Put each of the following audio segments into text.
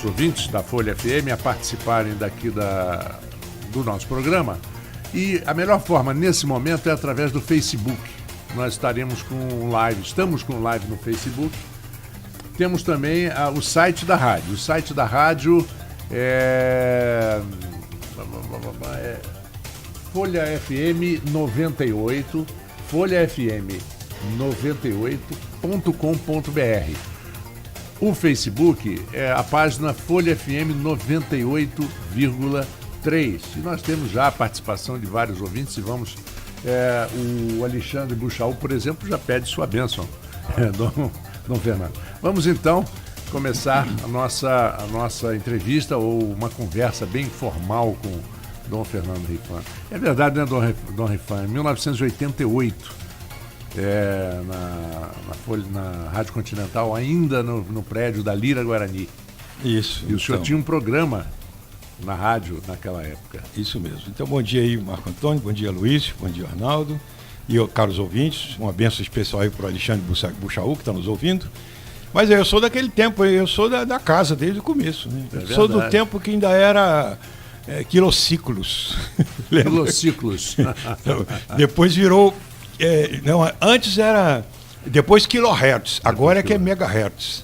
nossos ouvintes da Folha FM a participarem daqui do nosso programa. E a melhor forma nesse momento é através do Facebook. Nós estamos com live no Facebook. Temos também o site da rádio. O site da rádio é Folha FM 98, folhafm98.com.br. O Facebook é a página Folha FM 98,3. E nós temos já a participação de vários ouvintes e vamos... o Alexandre Buchaú, por exemplo, já pede sua bênção, Dom Fernando. Vamos então começar a nossa entrevista ou uma conversa bem informal com Dom Fernando Rifan. É verdade, né, Dom Rifan? Em 1988, na Rádio Continental, ainda no prédio da Lira Guarani. Isso. E o senhor tinha um programa na rádio naquela época. Isso mesmo. Então, bom dia aí, Marco Antônio, bom dia, Luiz, bom dia, Arnaldo, e caros ouvintes, uma bênção especial aí para o Alexandre Buchaú, que está nos ouvindo. Mas eu sou daquele tempo, eu sou da casa desde o começo, né? Sou do tempo que ainda era quilociclos. Quilociclos. Então, depois virou... antes era... Depois quilohertz, agora é que é megahertz.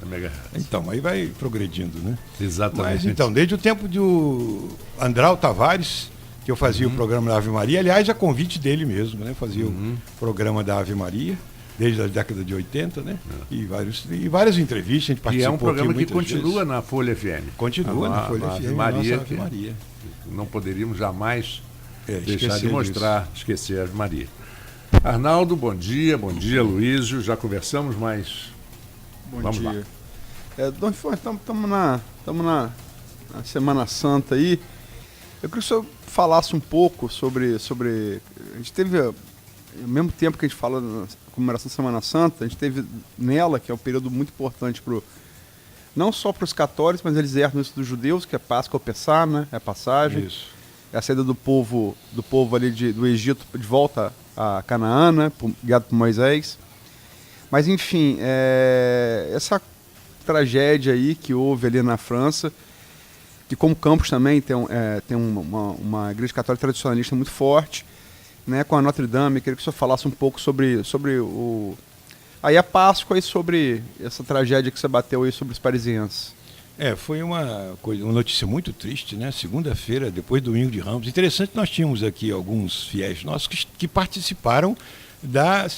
Então, aí vai progredindo, né? Exatamente. Mas então, desde o tempo do Andral Tavares, que eu fazia o programa da Ave Maria, aliás, a convite dele mesmo, né? Fazia o programa da Ave Maria, desde a década de 80, né? E várias entrevistas, a gente participou. E é um programa que continua vezes. Na Folha FM. Continua na Folha FM, Maria, Ave Maria. Não poderíamos jamais deixar de esquecer a Ave Maria. Arnaldo, bom dia, Luísio, já conversamos, mas vamos dia. Lá. Dom Rifan, estamos na Semana Santa aí. Eu queria que o senhor falasse um pouco sobre... A gente teve, ao mesmo tempo que a gente fala na comemoração da Semana Santa, a gente teve nela, que é um período muito importante não só para os católicos, mas eles herdam isso dos judeus, que é Páscoa ou Pessah, né? É a passagem. Isso. É a saída do povo ali do Egito de volta a Canaã, né, guiado por Moisés. Mas, enfim, essa tragédia aí que houve ali na França, que como Campos também tem uma igreja católica tradicionalista muito forte, né, com a Notre Dame. Eu queria que o senhor falasse um pouco sobre aí a Páscoa e sobre essa tragédia que você bateu aí sobre os parisienses. Foi uma notícia muito triste, né? Segunda-feira, depois do Domingo de Ramos. Interessante, nós tínhamos aqui alguns fiéis nossos que participaram da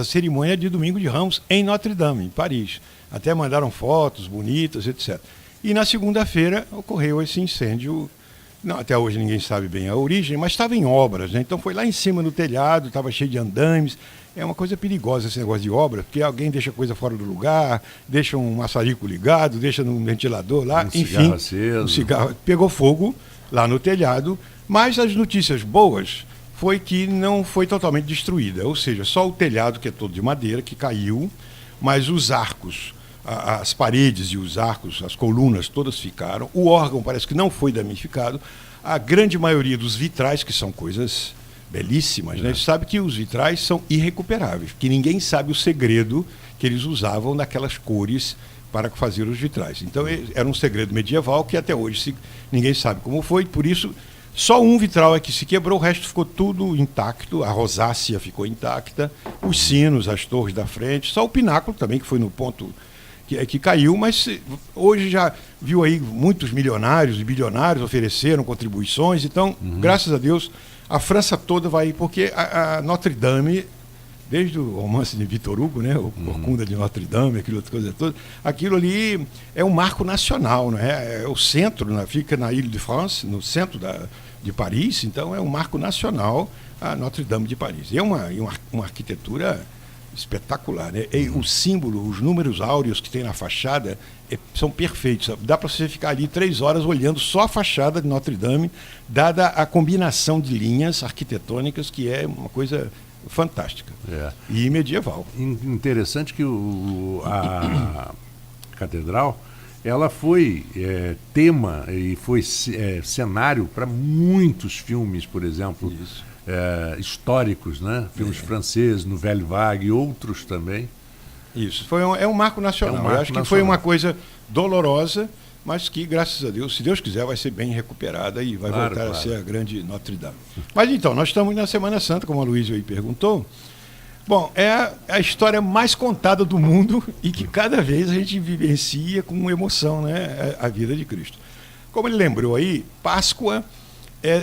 cerimônia de Domingo de Ramos em Notre Dame, em Paris. Até mandaram fotos bonitas, etc. E na segunda-feira ocorreu esse incêndio. Não, até hoje ninguém sabe bem a origem, mas estava em obras, né? Então foi lá em cima no telhado, estava cheio de andames. É uma coisa perigosa esse negócio de obra, porque alguém deixa coisa fora do lugar, deixa um maçarico ligado, deixa num ventilador lá, enfim, um cigarro pegou fogo lá no telhado. Mas as notícias boas foi que não foi totalmente destruída, ou seja, só o telhado, que é todo de madeira, que caiu, mas os arcos, as paredes e os arcos, as colunas todas ficaram. O órgão parece que não foi danificado. A grande maioria dos vitrais, que são coisas belíssimas, né? A gente sabe que os vitrais são irrecuperáveis, que ninguém sabe o segredo que eles usavam naquelas cores para fazer os vitrais. Então era um segredo medieval que até hoje ninguém sabe como foi, por isso só um vitral é que se quebrou, o resto ficou tudo intacto, a rosácea ficou intacta, os sinos, as torres da frente, só o pináculo também, que foi no ponto que caiu, mas hoje já viu aí muitos milionários e bilionários ofereceram contribuições, então, graças a Deus, a França toda vai, porque a Notre Dame, desde o romance de Victor Hugo, né, o Corcunda de Notre Dame, aquilo ali é um marco nacional, né? É o centro, né? Fica na Île-de-France, no centro de Paris, então é um marco nacional a Notre Dame de Paris. E é uma arquitetura espetacular, né? E o símbolo, os números áureos que tem na fachada são perfeitos. Dá para você ficar ali 3 horas olhando só a fachada de Notre Dame, dada a combinação de linhas arquitetônicas, que é uma coisa fantástica e medieval. Interessante que a catedral, ela foi tema e foi cenário para muitos filmes, por exemplo. Isso. Históricos, né? Filmes franceses, Nouvelle Vague e outros também. Isso, é um marco nacional. Eu acho que foi uma coisa dolorosa, mas que, graças a Deus, se Deus quiser, vai ser bem recuperada e vai voltar a ser a grande Notre Dame. Mas então, nós estamos na Semana Santa, como a Luísa aí perguntou. Bom, é a história mais contada do mundo e que cada vez a gente vivencia com emoção, né, a vida de Cristo. Como ele lembrou aí, Páscoa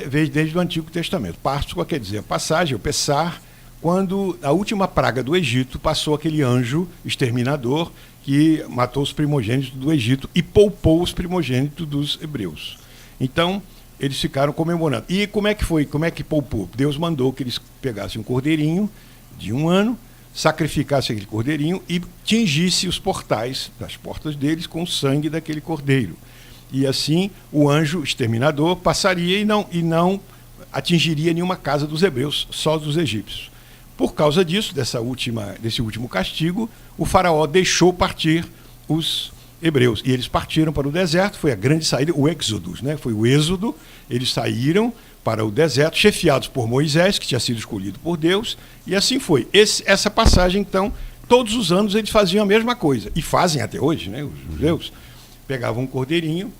veio desde o Antigo Testamento. Páscoa quer dizer a passagem, o Pessar, quando a última praga do Egito passou aquele anjo exterminador que matou os primogênitos do Egito e poupou os primogênitos dos hebreus. Então, eles ficaram comemorando. E como é que foi? Como é que poupou? Deus mandou que eles pegassem um cordeirinho de 1 ano, sacrificassem aquele cordeirinho e tingisse os portais das portas deles com o sangue daquele cordeiro. E assim o anjo exterminador passaria e não atingiria nenhuma casa dos hebreus, só dos egípcios. Por causa disso, desse último castigo, o faraó deixou partir os hebreus. E eles partiram para o deserto, foi a grande saída, o Éxodo, né? Foi o êxodo, eles saíram para o deserto, chefiados por Moisés, que tinha sido escolhido por Deus, e assim foi. Essa passagem, então, todos os anos eles faziam a mesma coisa, e fazem até hoje, né? Os judeus pegam um cordeirinho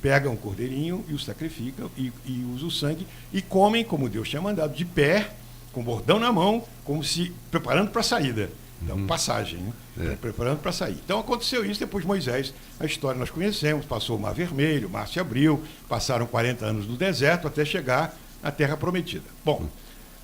e o sacrificam, e usam o sangue, e comem, como Deus tinha mandado, de pé, com o bordão na mão, como se preparando para a saída. Então, passagem, né? Preparando para sair. Então, aconteceu isso depois de Moisés. A história nós conhecemos, passou o Mar Vermelho, o Mar se abriu, passaram 40 anos no deserto até chegar à Terra Prometida. Bom,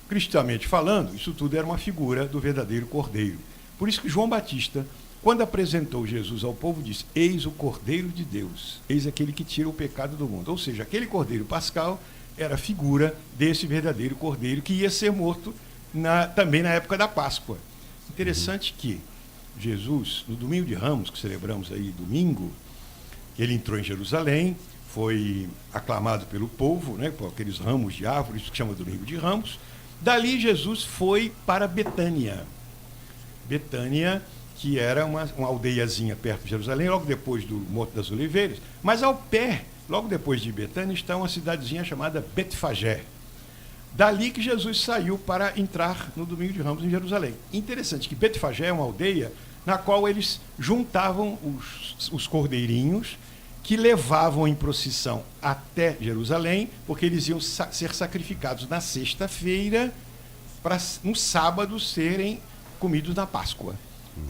cristamente falando, isso tudo era uma figura do verdadeiro Cordeiro. Por isso que João Batista, quando apresentou Jesus ao povo, disse: eis o Cordeiro de Deus, eis aquele que tira o pecado do mundo. Ou seja, aquele Cordeiro pascal era a figura desse verdadeiro Cordeiro que ia ser morto também na época da Páscoa. Interessante que Jesus, no Domingo de Ramos, que celebramos aí domingo, ele entrou em Jerusalém, foi aclamado pelo povo, né, por aqueles ramos de árvores, que chama Domingo de Ramos. Dali Jesus foi para Betânia. Betânia, que era uma aldeiazinha perto de Jerusalém, logo depois do Monte das Oliveiras. Mas ao pé, logo depois de Betânia, está uma cidadezinha chamada Betfagé. Dali que Jesus saiu para entrar no Domingo de Ramos em Jerusalém. Interessante que Betfagé é uma aldeia na qual eles juntavam os cordeirinhos que levavam em procissão até Jerusalém, porque eles iam ser sacrificados na sexta-feira para no sábado serem comidos na Páscoa.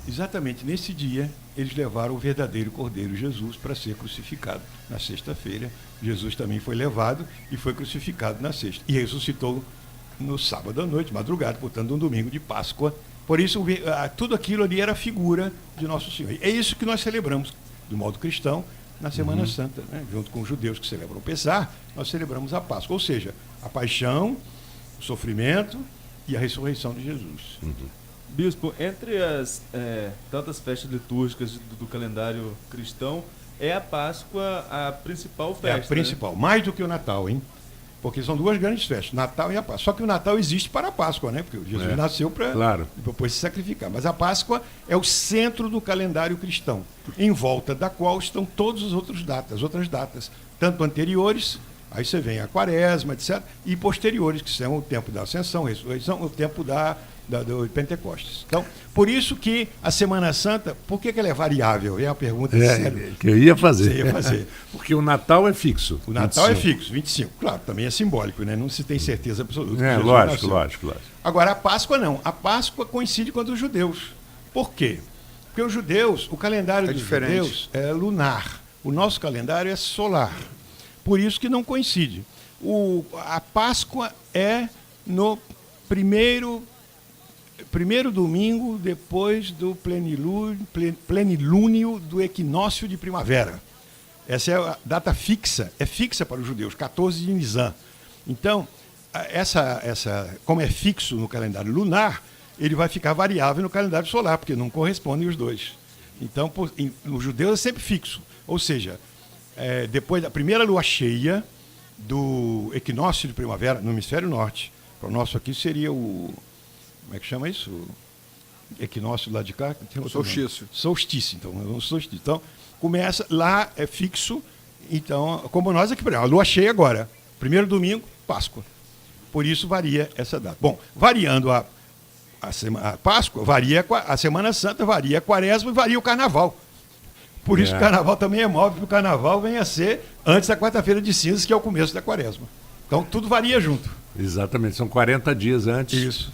Exatamente nesse dia, eles levaram o verdadeiro Cordeiro Jesus para ser crucificado. Na sexta-feira, Jesus também foi levado e foi crucificado na sexta. E ressuscitou no sábado à noite, madrugada, portanto, um domingo de Páscoa. Por isso, tudo aquilo ali era figura de Nosso Senhor. É isso que nós celebramos, do modo cristão, na Semana Santa, né? Junto com os judeus que celebram o Pessar, nós celebramos a Páscoa. Ou seja, a paixão, o sofrimento e a ressurreição de Jesus. Bispo, entre as tantas festas litúrgicas do calendário cristão, é a Páscoa a principal festa? É a principal, né? Mais do que o Natal, hein? Porque são duas grandes festas, Natal e a Páscoa. Só que o Natal existe para a Páscoa, né? Porque Jesus nasceu para depois se sacrificar. Mas a Páscoa é o centro do calendário cristão, em volta da qual estão todas as outras datas, tanto anteriores, aí você vem a Quaresma, etc., e posteriores, que são o tempo da Ascensão, Ressurreição, o tempo do Pentecostes. Então, por isso que a Semana Santa, por que ela é variável? É uma pergunta séria. Que eu ia fazer. Você ia fazer. Porque o Natal é fixo. O Natal 25. É fixo, 25. Claro, também é simbólico, né? Não se tem certeza absoluta. Lógico. Agora, a Páscoa não. A Páscoa coincide com a dos judeus. Por quê? Porque os judeus, o calendário dos judeus é lunar. O nosso calendário é solar. Por isso que não coincide. A Páscoa é no primeiro domingo depois do plenilúnio do equinócio de primavera. Essa é a data fixa, é fixa para os judeus, 14 de Nisan. Então, como é fixo no calendário lunar, ele vai ficar variável no calendário solar, porque não correspondem os dois. Então, nos judeus é sempre fixo. Ou seja, depois da primeira lua cheia do equinócio de primavera no hemisfério norte, para o nosso aqui seria o... Como é que chama isso? Equinócio lá de cá? Tem solstício. Solstício, então. Solstício. Então, começa, lá é fixo, então, como nós aqui, a lua cheia agora, primeiro domingo, Páscoa. Por isso varia essa data. Bom, variando a Páscoa, varia a Semana Santa, varia a Quaresma e varia o Carnaval. Por isso que o carnaval também é móvel, porque o carnaval vem a ser antes da quarta-feira de cinzas, que é o começo da quaresma. Então tudo varia junto. Exatamente, são 40 dias antes. Isso.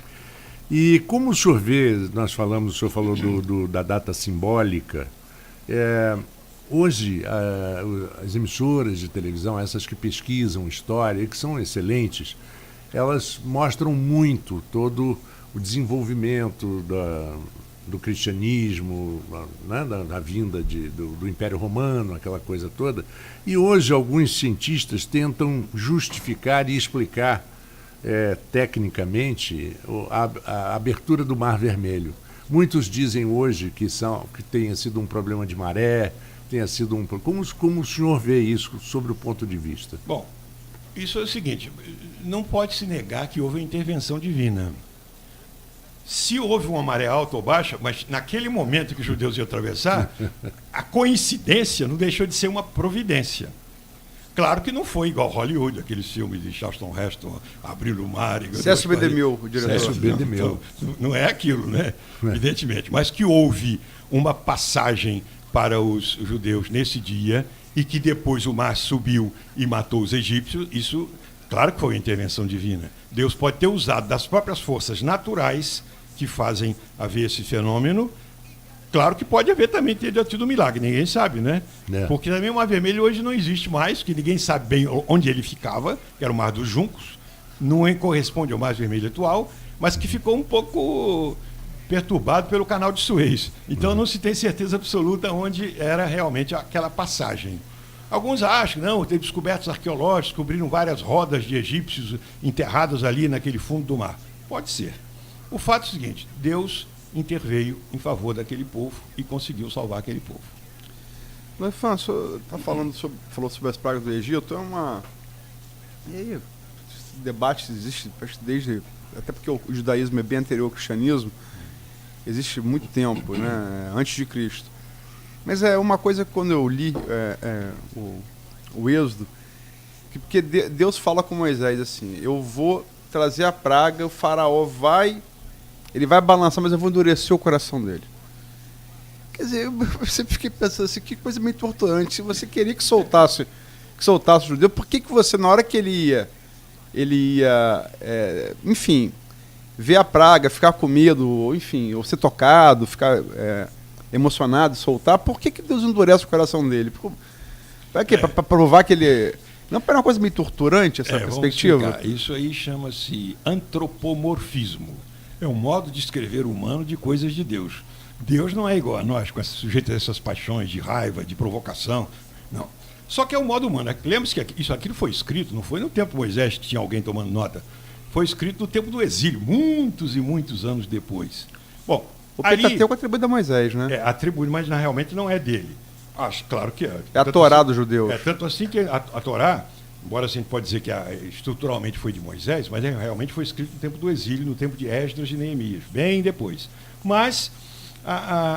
E como o senhor vê, o senhor falou da data simbólica, hoje as emissoras de televisão, essas que pesquisam história e que são excelentes, elas mostram muito todo o desenvolvimento do cristianismo, né, da vinda do Império Romano, aquela coisa toda. E hoje alguns cientistas tentam justificar e explicar tecnicamente a abertura do Mar Vermelho. Muitos dizem hoje que tenha sido um problema de maré, tenha sido um... Como o senhor vê isso sob o ponto de vista? Bom, isso é o seguinte, não pode se negar que houve uma intervenção divina. Se houve uma maré alta ou baixa, mas naquele momento que os judeus iam atravessar, a coincidência não deixou de ser uma providência. Claro que não foi igual Hollywood, aqueles filmes de Charlton Heston, Abriu o Mar... Cécio B. DeMille, o diretor. Cécio B. DeMille. Não é aquilo, né? Evidentemente. Mas que houve uma passagem para os judeus nesse dia e que depois o mar subiu e matou os egípcios, isso, claro que foi uma intervenção divina. Deus pode ter usado das próprias forças naturais que fazem haver esse fenômeno. Claro que pode haver também ter tido um milagre, ninguém sabe, né? Porque também o Mar Vermelho hoje não existe mais, que ninguém sabe bem onde ele ficava, que era o Mar dos Juncos, não corresponde ao Mar Vermelho atual, mas que ficou um pouco perturbado pelo Canal de Suez. Então não se tem certeza absoluta onde era realmente aquela passagem. Alguns acham, não, teve descobertos arqueológicos, descobriram várias rodas de egípcios enterradas ali naquele fundo do mar. Pode ser. O fato é o seguinte, Deus interveio em favor daquele povo e conseguiu salvar aquele povo. Mas, Fã, o senhor falou sobre as pragas do Egito, E aí, esse debate existe desde... Até porque o judaísmo é bem anterior ao cristianismo, existe muito tempo, né? Antes de Cristo. Mas é uma coisa que quando eu li o Êxodo, porque Deus fala com Moisés assim, eu vou trazer a praga, o faraó ele vai balançar, mas eu vou endurecer o coração dele. Quer dizer, eu sempre fiquei pensando assim, que coisa meio torturante. Se você queria que soltasse o judeu, por que você, na hora que ele ia enfim, ver a praga, ficar com medo, ou enfim, ou ser tocado, ficar emocionado, soltar, por que Deus endurece o coração dele? Para quê? Para provar que ele... Não é uma coisa meio torturante essa perspectiva? Isso aí chama-se antropomorfismo. É um modo de escrever humano de coisas de Deus. Deus não é igual a nós, sujeito a essas paixões de raiva, de provocação. Não. Só que é um modo humano. Lembre-se que aquilo foi escrito, não foi no tempo de Moisés que tinha alguém tomando nota. Foi escrito no tempo do exílio, muitos e muitos anos depois. Bom, o Pentateuco é atribuído a Moisés, né? É atribuído, mas realmente não é dele. Claro que é. É a Torá dos judeus. Tanto assim que a Torá, embora a gente pode dizer que estruturalmente foi de Moisés, mas realmente foi escrito no tempo do exílio, no tempo de Esdras e Neemias, bem depois. Mas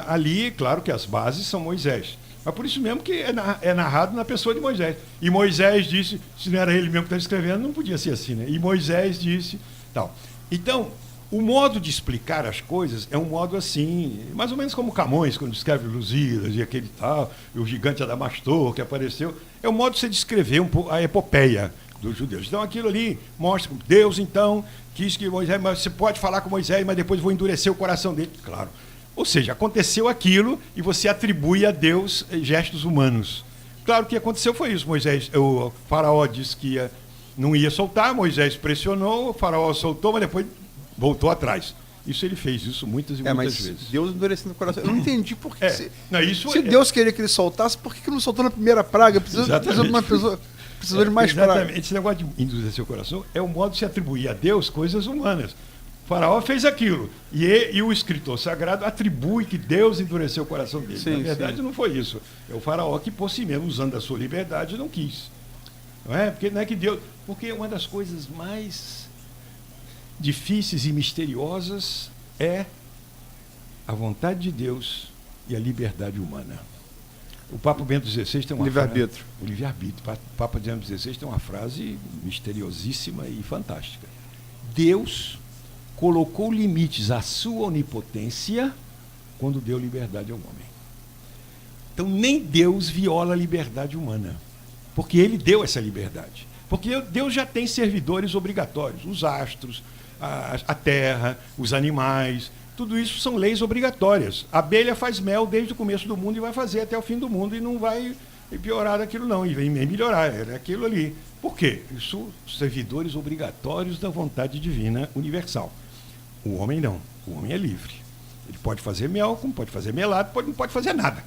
ali, claro que as bases são Moisés. Mas por isso mesmo que é narrado na pessoa de Moisés. E Moisés disse, se não era ele mesmo que estava escrevendo, não podia ser assim, né? E Moisés disse, tal. Então, o modo de explicar as coisas é um modo assim, mais ou menos como Camões, quando escreve Lusíadas e aquele tal, o gigante Adamastor que apareceu. É um modo de você descrever um pouco a epopeia dos judeus. Então aquilo ali mostra que Deus, então, quis que Moisés, mas você pode falar com Moisés, mas depois vou endurecer o coração dele. Claro. Ou seja, aconteceu aquilo e você atribui a Deus gestos humanos. Claro que aconteceu foi isso. O faraó disse que não ia soltar, Moisés pressionou, o faraó soltou, mas depois voltou atrás. Isso ele fez, isso muitas e muitas vezes. Deus endurecendo o coração. Eu não entendi por que. Se Deus queria que ele soltasse, por que não soltou na primeira praga? Precisou de uma pessoa. Precisou de mais praga. Exatamente. Esse negócio de endurecer o coração é um modo de se atribuir a Deus coisas humanas. O faraó fez aquilo. E o escritor sagrado atribui que Deus endureceu o coração dele. Sim, na verdade, não foi isso. É o faraó que, por si mesmo, usando a sua liberdade, não quis. Não é? Porque não é que Deus. Porque uma das coisas mais difíceis e misteriosas é a vontade de Deus e a liberdade humana. O Papa Bento XVI tem uma livre-arbítrio. O livre-arbítrio. O Papa Bento XVI tem uma frase misteriosíssima e fantástica. Deus colocou limites à sua onipotência quando deu liberdade ao homem. Então, nem Deus viola a liberdade humana, porque ele deu essa liberdade. Porque Deus já tem servidores obrigatórios, os astros, a terra, os animais, tudo isso são leis obrigatórias. A abelha faz mel desde o começo do mundo e vai fazer até o fim do mundo e não vai piorar daquilo não, e vem melhorar, é aquilo ali. Por quê? Isso são servidores obrigatórios da vontade divina universal. O homem não, o homem é livre. Ele pode fazer mel, como pode fazer melado, não pode fazer nada.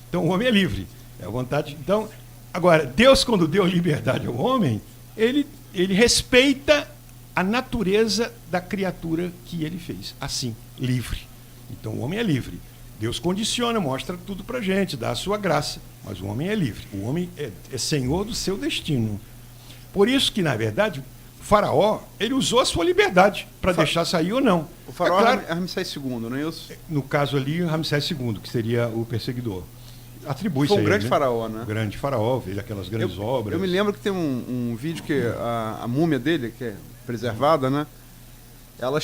Então o homem é livre, é a vontade. Então, agora, Deus, quando deu liberdade ao homem, ele respeita a natureza da criatura que ele fez, assim, livre. Então o homem é livre. Deus condiciona, mostra tudo pra gente, dá a sua graça, mas o homem é livre. O homem é senhor do seu destino. Por isso que, na verdade, o faraó, ele usou a sua liberdade para deixar sair ou não. O faraó claro, é Ramsés II, não é isso? no caso ali, Ramsés II, que seria o perseguidor. Atribui-se Foi um a ele, grande né? faraó, né? Um grande faraó, fez aquelas grandes obras. Eu me lembro que tem um vídeo que a múmia dele, que é preservada, né? Ela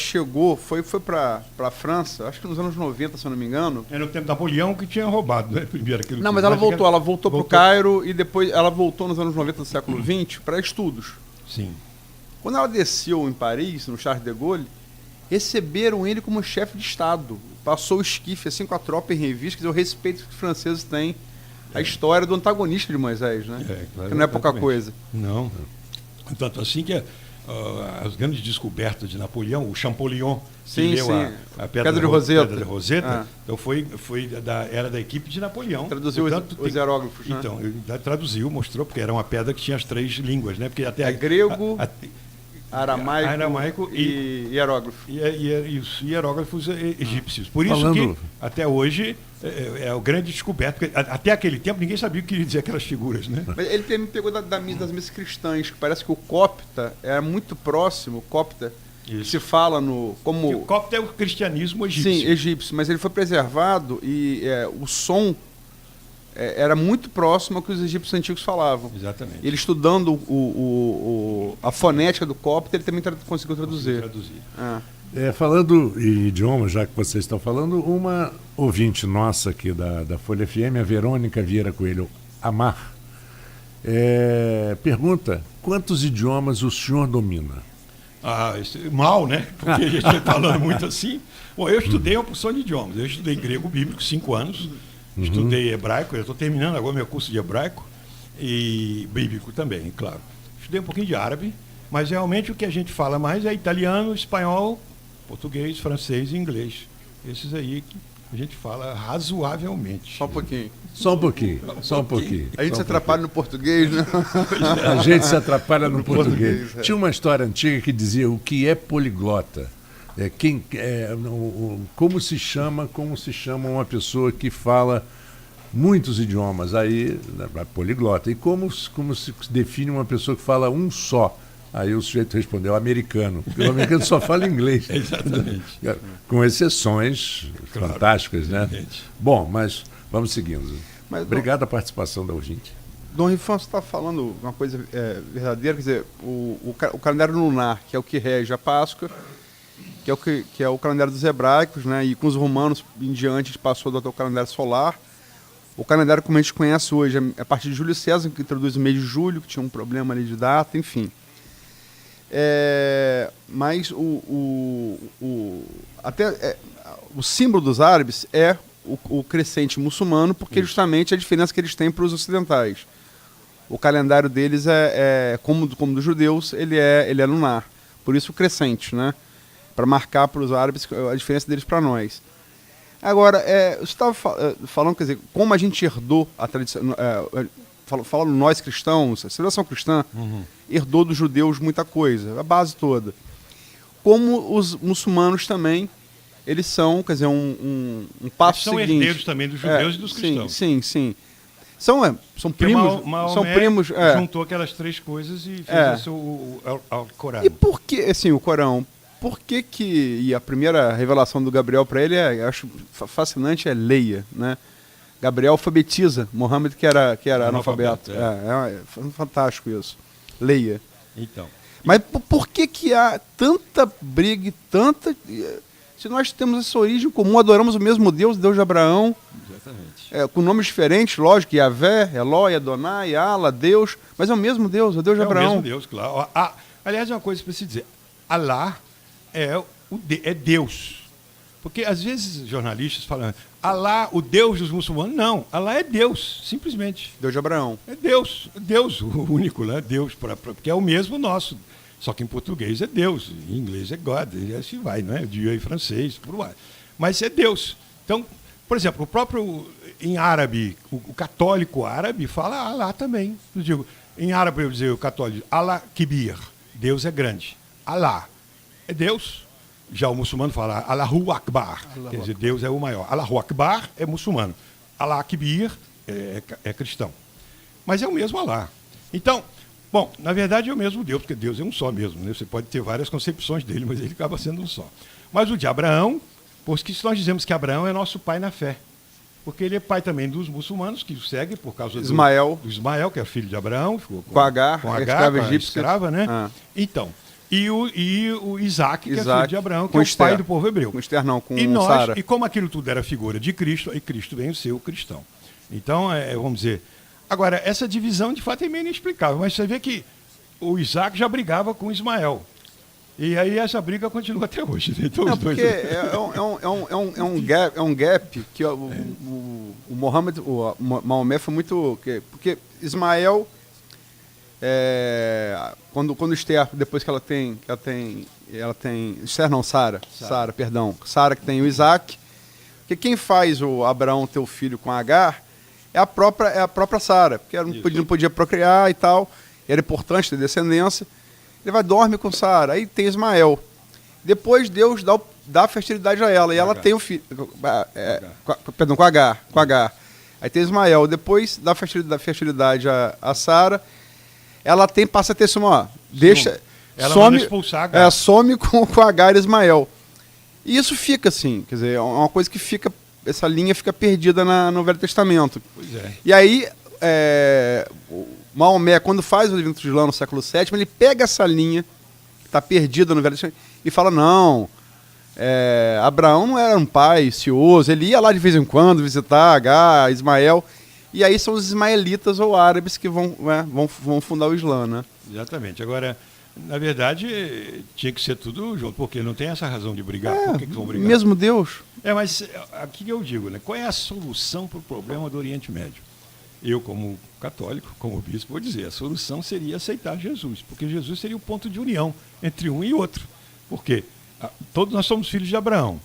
foi para a França, acho que nos anos 90, se eu não me engano. Era no tempo de Napoleão que tinha roubado, né? Primeiro aquilo. Não, mas ela voltou para o Cairo e depois ela voltou nos anos 90 do século XX para estudos. Sim. Quando ela desceu em Paris, no Charles de Gaulle, receberam ele como chefe de Estado. Passou o esquife assim com a tropa em revista, quer dizer, o respeito que os franceses têm à história do antagonista de Moisés, né? Claro, que não é pouca exatamente. coisa. Não. Tanto assim que as grandes descobertas de Napoleão, o Champollion, Sim, que leu sim. a Pedra de Roseta. Pedra de Roseta, então era da equipe de Napoleão. Traduziu os hieróglifos, né? Então, ele traduziu, mostrou, porque era uma pedra que tinha as 3 línguas, né? Porque até grego, aramaico e hieróglifo. E os hieróglifos egípcios. Por isso que, até hoje, é o grande descoberto. Porque até aquele tempo, ninguém sabia o que queria dizer aquelas figuras, né? Mas ele também pegou das missas cristãs, que parece que o copta é muito próximo, o copta, que se fala no... como o copta é o cristianismo egípcio. Sim, egípcio, mas ele foi preservado e o som era muito próximo ao que os egípcios antigos falavam. Exatamente. Ele estudando a fonética do copta, ele também conseguiu traduzir. Falando em idioma, já que vocês estão falando, uma ouvinte nossa aqui da Folha FM, a Verônica Vieira Coelho Amar, pergunta: quantos idiomas o senhor domina? Mal, né? Porque a gente vai falando muito assim. Bom, eu estudei uma porção de idiomas. Eu estudei grego bíblico 5 anos, estudei hebraico, eu estou terminando agora meu curso de hebraico, e bíblico também, claro. Estudei um pouquinho de árabe, mas realmente o que a gente fala mais é italiano, espanhol, português, francês e inglês. Esses aí que a gente fala razoavelmente. Só um pouquinho. Só um pouquinho. Só um pouquinho. A gente se atrapalha no português, né? A gente se atrapalha no português. Tinha uma história antiga que dizia o que é poliglota. Como se chama uma pessoa que fala muitos idiomas? Aí, poliglota. E como se define uma pessoa que fala um só? Aí o sujeito respondeu: americano. Porque o americano só fala inglês. Exatamente. Com exceções fantásticas, né? Bom, mas vamos seguindo. Obrigado a participação da ouvinte. Dom Rifão, você está falando uma coisa verdadeira, quer dizer, o calendário lunar, que é o que rege a Páscoa, que é o calendário dos hebraicos, né? E com os romanos em diante a gente passou a adotar o calendário solar. O calendário, como a gente conhece hoje, é a partir de Júlio César, que introduz o mês de julho, que tinha um problema ali de data, enfim. Mas o símbolo dos árabes é o crescente muçulmano, porque justamente a diferença que eles têm para os ocidentais. O calendário deles como dos judeus, ele é lunar. Por isso o crescente, né? Para marcar para os árabes a diferença deles para nós. Agora, você estava falando, quer dizer, como a gente herdou a tradição... falando nós cristãos, a civilização cristã herdou dos judeus muita coisa, a base toda. Como os muçulmanos também, eles são, quer dizer, um passo seguinte. São herdeiros também dos judeus e dos cristãos. Sim. São primos. São primos. Juntou aquelas 3 coisas e fez o Corão. E por que, assim, o Corão? Por que e a primeira revelação do Gabriel para ele, eu acho fascinante, é leia, né? Gabriel alfabetiza Mohammed, que era analfabeto. É fantástico isso. Leia. Então. Mas por que há tanta briga e tanta... Se nós temos essa origem comum, adoramos o mesmo Deus, Deus de Abraão, Exatamente. com nomes diferentes, lógico, Yahvé, Eloi, Adonai, Allah, Deus, mas é o mesmo Deus, o Deus de É o Abraão. mesmo Deus, claro. Aliás, uma coisa para se dizer. Alá é Deus. Porque às vezes jornalistas falam, Alá, o Deus dos muçulmanos. Não, Alá é Deus, simplesmente. Deus de Abraão. É Deus, o único, né? Deus, porque é o mesmo nosso. Só que em português é Deus, em inglês é God, e assim vai, não é? Dieu em francês, por lá. Mas é Deus. Então, por exemplo, o próprio em árabe, o católico árabe fala Alá também. Eu digo, em árabe eu dizer o católico, Allah Kibir, Deus é grande. Alá é Deus. Já o muçulmano fala Allahu Akbar, quer dizer, Deus é o maior. Allahu Akbar é muçulmano. Allah Kibir é cristão. Mas é o mesmo Alá. Então, bom, na verdade é o mesmo Deus, porque Deus é um só mesmo. Né? Você pode ter várias concepções dele, mas ele acaba sendo um só. Mas o de Abraão, porque se nós dizemos que Abraão é nosso pai na fé, porque ele é pai também dos muçulmanos, que o seguem por causa do Ismael, que é filho de Abraão, ficou com Agar, escrava egípcia. escrava, né? Ah. Então, e o Isaac, que é filho de Abraão, que com é o Esther, pai do povo hebreu. Com Esther não, com E nós, Sara. e como aquilo tudo era figura de Cristo, aí Cristo veio ser o cristão. Então, vamos dizer... Agora, essa divisão, de fato, é meio inexplicável, mas você vê que o Isaac já brigava com Ismael. E aí essa briga continua até hoje. Né? Então, Não, os dois... porque é um gap que o Mohammed, o Maomé foi muito... Porque Ismael, quando Esther, depois que ela tem Esther não, Sara, Sara que tem o Isaac, porque quem faz o Abraão ter o filho com Agar é a própria Sara, porque ela não podia procriar e tal, era importante ter descendência. Ele vai dormir com Sara, aí tem Ismael. Depois Deus dá a fertilidade a ela, e ela tem o filho, com Agar. Aí tem Ismael, depois dá a fertilidade a Sara, ela passa a ter some com Agar e Ismael. E isso fica assim, quer dizer, é uma coisa que fica, essa linha fica perdida no Velho Testamento. Pois é. E aí, o Maomé, quando faz o livro de Islã no século VII, ele pega essa linha, que está perdida no Velho Testamento, e fala, não, Abraão não era um pai cioso, ele ia lá de vez em quando visitar Agar, Ismael, e aí são os ismaelitas ou árabes que vão fundar o Islã, né? Exatamente. Agora, na verdade, tinha que ser tudo junto, porque não tem essa razão de brigar. Por que vão brigar? Mesmo Deus. Mas aqui eu digo, né? Qual é a solução para o problema do Oriente Médio? Eu, como católico, como bispo, vou dizer, a solução seria aceitar Jesus, porque Jesus seria o ponto de união entre um e outro. Por quê? Todos nós somos filhos de Abraão.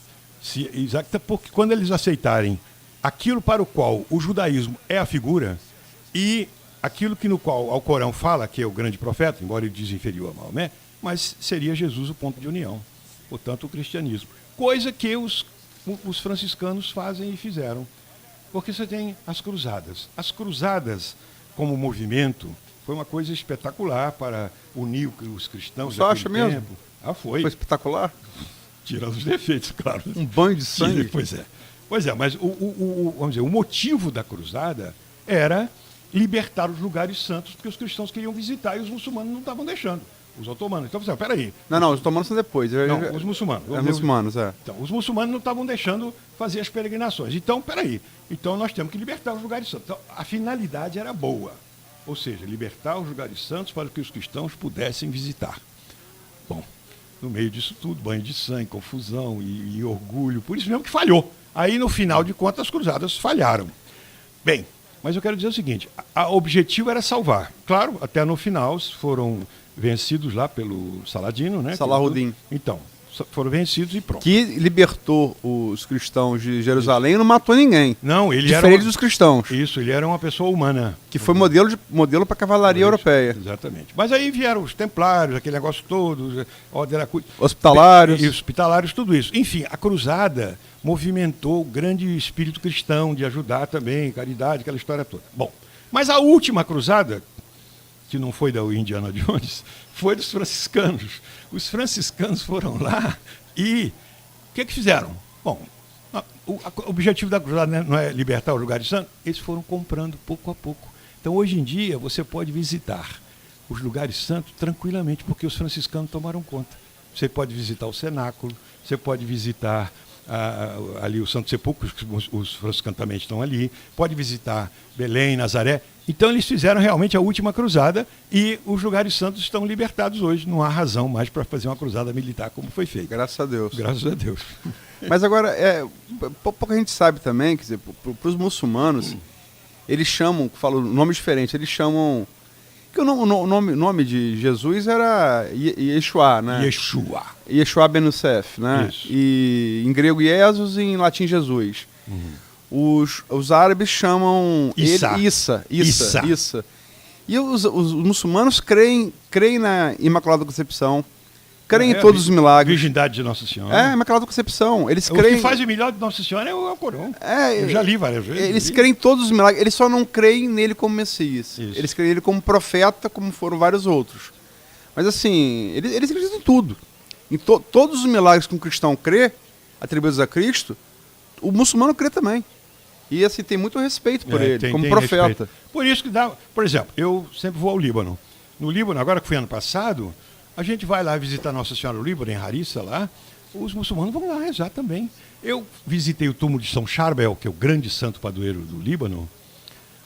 Porque quando eles aceitarem aquilo para o qual o judaísmo é a figura e aquilo que no qual o Corão fala, que é o grande profeta, embora ele diz inferior a Maomé, mas seria Jesus o ponto de união, portanto o cristianismo. Coisa que os franciscanos fazem e fizeram. Porque você tem as cruzadas. As cruzadas, como movimento, foi uma coisa espetacular para unir os cristãos. Você acha mesmo? Tempo. Foi. Foi espetacular? Tirando os defeitos, claro. Um banho de sangue. Pois é, mas vamos dizer, o motivo da cruzada era libertar os lugares santos, porque os cristãos queriam visitar e os muçulmanos não estavam deixando. Os otomanos. Então, peraí. Não, os otomanos são depois. Não, os muçulmanos. Os muçulmanos, Então, os muçulmanos não estavam deixando fazer as peregrinações. Então, peraí. Então, nós temos que libertar os lugares santos. Então, a finalidade era boa. Ou seja, libertar os lugares santos para que os cristãos pudessem visitar. Bom, no meio disso tudo, banho de sangue, confusão e orgulho. Por isso mesmo que falhou. Aí, no final de contas, as cruzadas falharam. Bem, mas eu quero dizer o seguinte. O objetivo era salvar. Claro, até no final foram vencidos lá pelo Saladino, né? Salahudin. Então, foram vencidos e pronto. Que libertou os cristãos de Jerusalém e não matou ninguém. Não, ele diferente dos cristãos. Isso, ele era uma pessoa humana. Que foi modelo para a cavalaria europeia. Exatamente. Mas aí vieram os templários, aquele negócio todo, hospitalários, tudo isso. Enfim, a cruzada movimentou o grande espírito cristão de ajudar também, caridade, aquela história toda. Bom, mas a última cruzada, que não foi da Indiana Jones, foi dos franciscanos. Os franciscanos foram lá e o que fizeram? Bom, o objetivo da cruzada não é libertar os lugares santos? Eles foram comprando pouco a pouco. Então, hoje em dia, você pode visitar os lugares santos tranquilamente, porque os franciscanos tomaram conta. você pode visitar o cenáculo, você pode visitar ali o Santo Sepulcro, os franciscanos também estão ali, pode visitar Belém, Nazaré. Então eles fizeram realmente a última cruzada e os lugares santos estão libertados hoje. Não há razão mais para fazer uma cruzada militar como foi feita. Graças a Deus. Graças a Deus. Mas agora, pouca gente sabe também, quer dizer, para os muçulmanos, eles chamam, falo nome diferente, eles chamam... que o nome de Jesus era Yeshua, né? Yeshua ben Youssef, né? Isso. E em grego Jesus e em latim Jesus. Os árabes chamam Issa. Issa. E os muçulmanos creem na Imaculada Concepção, creem em todos os milagres. Virgindade de Nossa Senhora. Imaculada Concepção. Eles O creem... que faz o melhor de Nossa Senhora é o Alcorão. Eu já li várias vezes. Eles creem em todos os milagres, eles só não creem nele como Messias. Isso. Eles creem nele como profeta, como foram vários outros. Mas assim, eles acreditam em tudo. Em todos os milagres que um cristão crê, atribuídos a Cristo, o muçulmano crê também. E assim, tem muito respeito por ele, como profeta. Respeito. Por isso que dá... Por exemplo, eu sempre vou ao Líbano. No Líbano, agora que fui ano passado, a gente vai lá visitar Nossa Senhora do Líbano, em Harissa, lá. Os muçulmanos vão lá rezar também. Eu visitei o túmulo de São Charbel, que é o grande santo padroeiro do Líbano.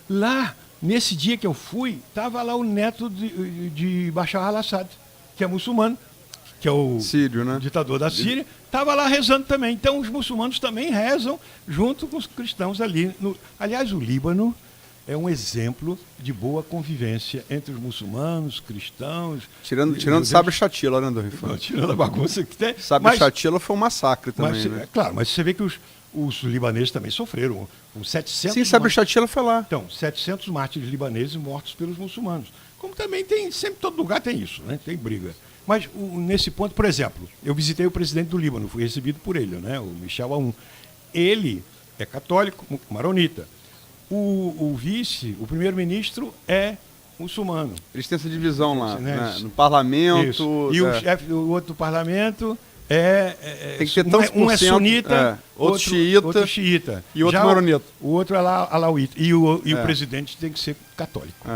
Lá, nesse dia que eu fui, estava lá o neto de Bashar al-Assad, que é muçulmano, que é o Sírio, né? ditador da Síria, estava lá rezando também. Então, os muçulmanos também rezam junto com os cristãos ali. Aliás, o Líbano é um exemplo de boa convivência entre os muçulmanos, cristãos... Tirando Sabra e Shatila, né, do Rifão? Tirando a bagunça que tem. Sabra e Shatila foi um massacre também, né? Claro, mas você vê que os libaneses também sofreram. Com 700 Sim, Sabra e Shatila foi lá. Então, 700 mártires libaneses mortos pelos muçulmanos. Como também tem, sempre todo lugar tem isso, né? Tem briga. Mas nesse ponto, por exemplo, eu visitei o presidente do Líbano, fui recebido por ele, né? O Michel Aoun. Ele é católico, maronita. O vice, o primeiro-ministro, é muçulmano. Eles têm essa divisão lá, né? No parlamento. Isso. E o outro do parlamento tem que ter tantos um é sunita, outro xiita. E outro já maronita. O outro é alauíta. E o presidente tem que ser católico.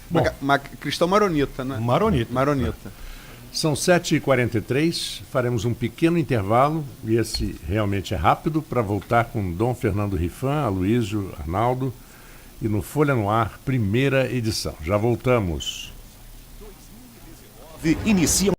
Bom, mas cristão maronita, né? Maronita. São 7h43, faremos um pequeno intervalo, e esse realmente é rápido, para voltar com Dom Fernando Rifan, Aloísio, Arnaldo, e no Folha no Ar, primeira edição. Já voltamos. Inicia